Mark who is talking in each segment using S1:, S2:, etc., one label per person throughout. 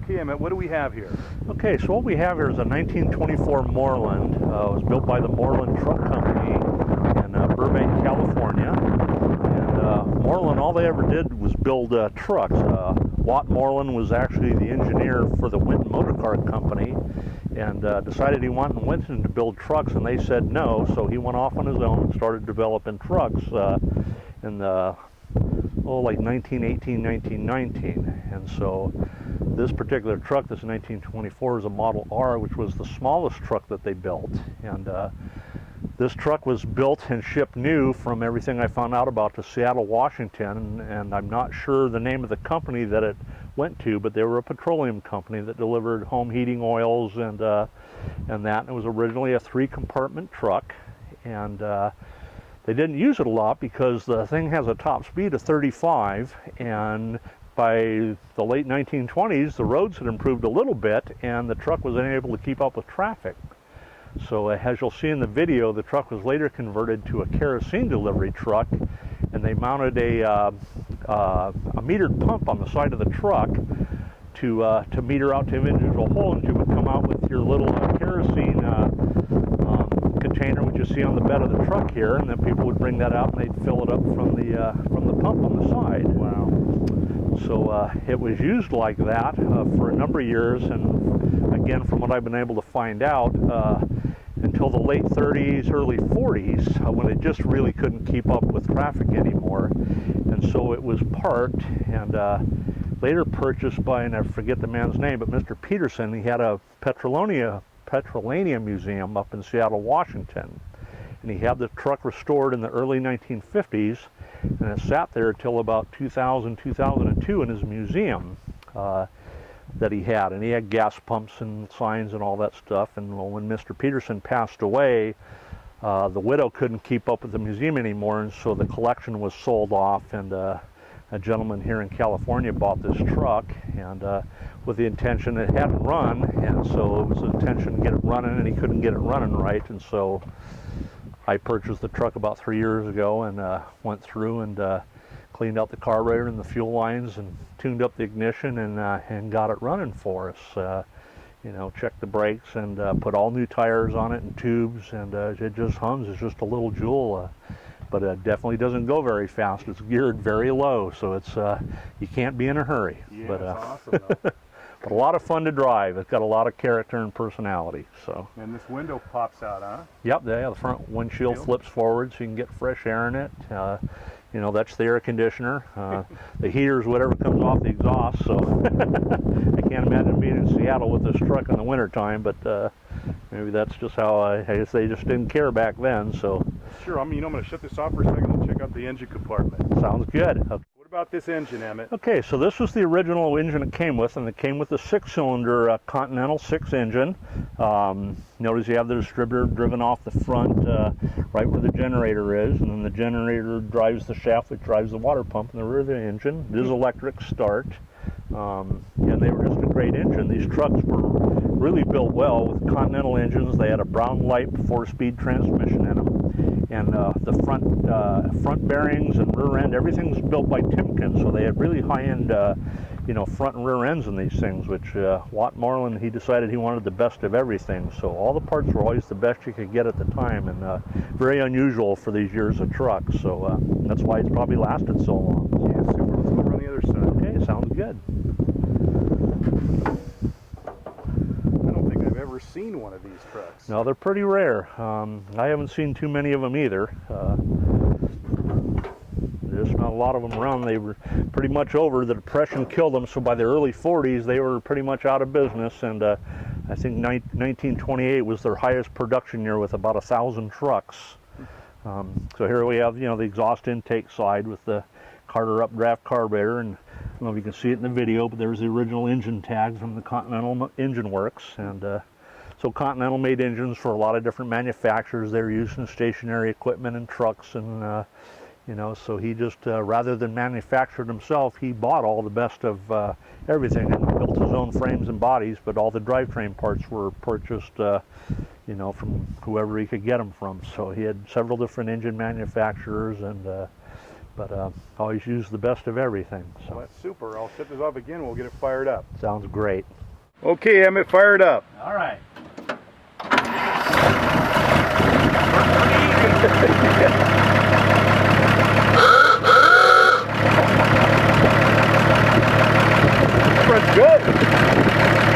S1: Okay, Emmett, what do we have here?
S2: Okay, so what we have here is a 1924 Moreland. It was built by the Moreland Truck Company in Burbank, California. And Moreland, all they ever did was build trucks. Watt Moreland was actually the engineer for the Winton Motor Car Company, and decided he wanted Winton to build trucks, and they said no, so he went off on his own and started developing trucks in the, like 1918, 1919. And so this particular truck, this 1924, is a Model R, which was the smallest truck that they built. And this truck was built and shipped new, from everything I found out about, to Seattle, Washington, and I'm not sure the name of the company that it went to, but they were a petroleum company that delivered home heating oils and that. And it was originally a 3-compartment truck, and they didn't use it a lot because the thing has a top speed of 35, and by the late 1920s, the roads had improved a little bit, and the truck was unable to keep up with traffic. So as you'll see in the video, the truck was later converted to a kerosene delivery truck, and they mounted a metered pump on the side of the truck to meter out to individual holes, and you would come out with your little kerosene container, which you see on the bed of the truck here, and then people would bring that out and they'd fill it up from the pump on the side.
S1: Wow.
S2: So it was used like that for a number of years, and again, from what I've been able to find out, until the late 30s, early 40s, when it just really couldn't keep up with traffic anymore. And so it was parked and later purchased by, and I forget the man's name, but Mr. Peterson. He had a petrolanium museum up in Seattle, Washington. And he had the truck restored in the early 1950s, and it sat there until about 2000, 2002 in his museum that he had. And he had gas pumps and signs and all that stuff. And when Mr. Peterson passed away, the widow couldn't keep up with the museum anymore, and so the collection was sold off, and a gentleman here in California bought this truck, and with the intention, it hadn't run, and so it was the intention to get it running, and he couldn't get it running right, and so I purchased the truck about 3 years ago, and went through and cleaned out the carburetor and the fuel lines and tuned up the ignition, and got it running for us. You know, checked the brakes and put all new tires on it and tubes, and it just hums. It's just a little jewel, but it definitely doesn't go very fast. It's geared very low, so it's you can't be in a hurry.
S1: Yeah,
S2: but,
S1: it's awesome though.
S2: But a lot of fun to drive. It's got a lot of character and personality. So.
S1: And this window pops out, huh?
S2: Yep, the front windshield flips forward so you can get fresh air in it. You know, that's the air conditioner. The heater is whatever comes off the exhaust, so I can't imagine being in Seattle with this truck in the wintertime, but maybe that's just how I guess they just didn't care back then, so.
S1: Sure, I'm going to shut this off for a second and check out the engine compartment.
S2: Sounds good.
S1: What about this engine, Emmett?
S2: Okay, so this was the original engine it came with, and it came with a 6-cylinder Continental 6 engine. Notice you have the distributor driven off the front right where the generator is, and then the generator drives the shaft which drives the water pump in the rear of the engine. It is electric start, and they were just a great engine. These trucks were really built well with Continental engines. They had a Brown Light 4-speed transmission in them, and the front bearings and rear end, everything's built by Timken, so they had really high-end you know, front and rear ends in these things, which Watt Moreland, he decided he wanted the best of everything, so all the parts were always the best you could get at the time, and very unusual for these years of trucks, so that's why it's probably lasted so long.
S1: Yeah, super. Let's go over on the other side.
S2: Okay, sounds good.
S1: I don't think I've ever seen one of these trucks.
S2: No, they're pretty rare. I haven't seen too many of them either. There's not a lot of them around. They were pretty much over. The Depression killed them, so by the early 40s they were pretty much out of business, and I think 1928 was their highest production year with about 1,000 trucks. So here we have, you know, the exhaust intake side with the Carter updraft carburetor, and I don't know if you can see it in the video, but there's the original engine tag from the Continental Engine Works, and so Continental made engines for a lot of different manufacturers. They were used in stationary equipment and trucks, and you know, so he just, rather than manufacture it himself, he bought all the best of everything and built his own frames and bodies, but all the drivetrain parts were purchased, you know, from whoever he could get them from. So he had several different engine manufacturers, and But always use the best of everything. So
S1: Well, that's super. I'll set this off again. We'll get it fired up.
S2: sounds great.
S1: Okay, Emmett, fired up.
S2: All right.
S1: That's good.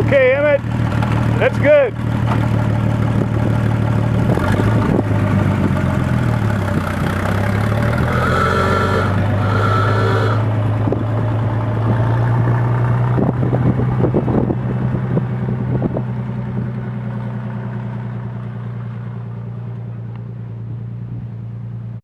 S1: Okay, Emmett, that's good.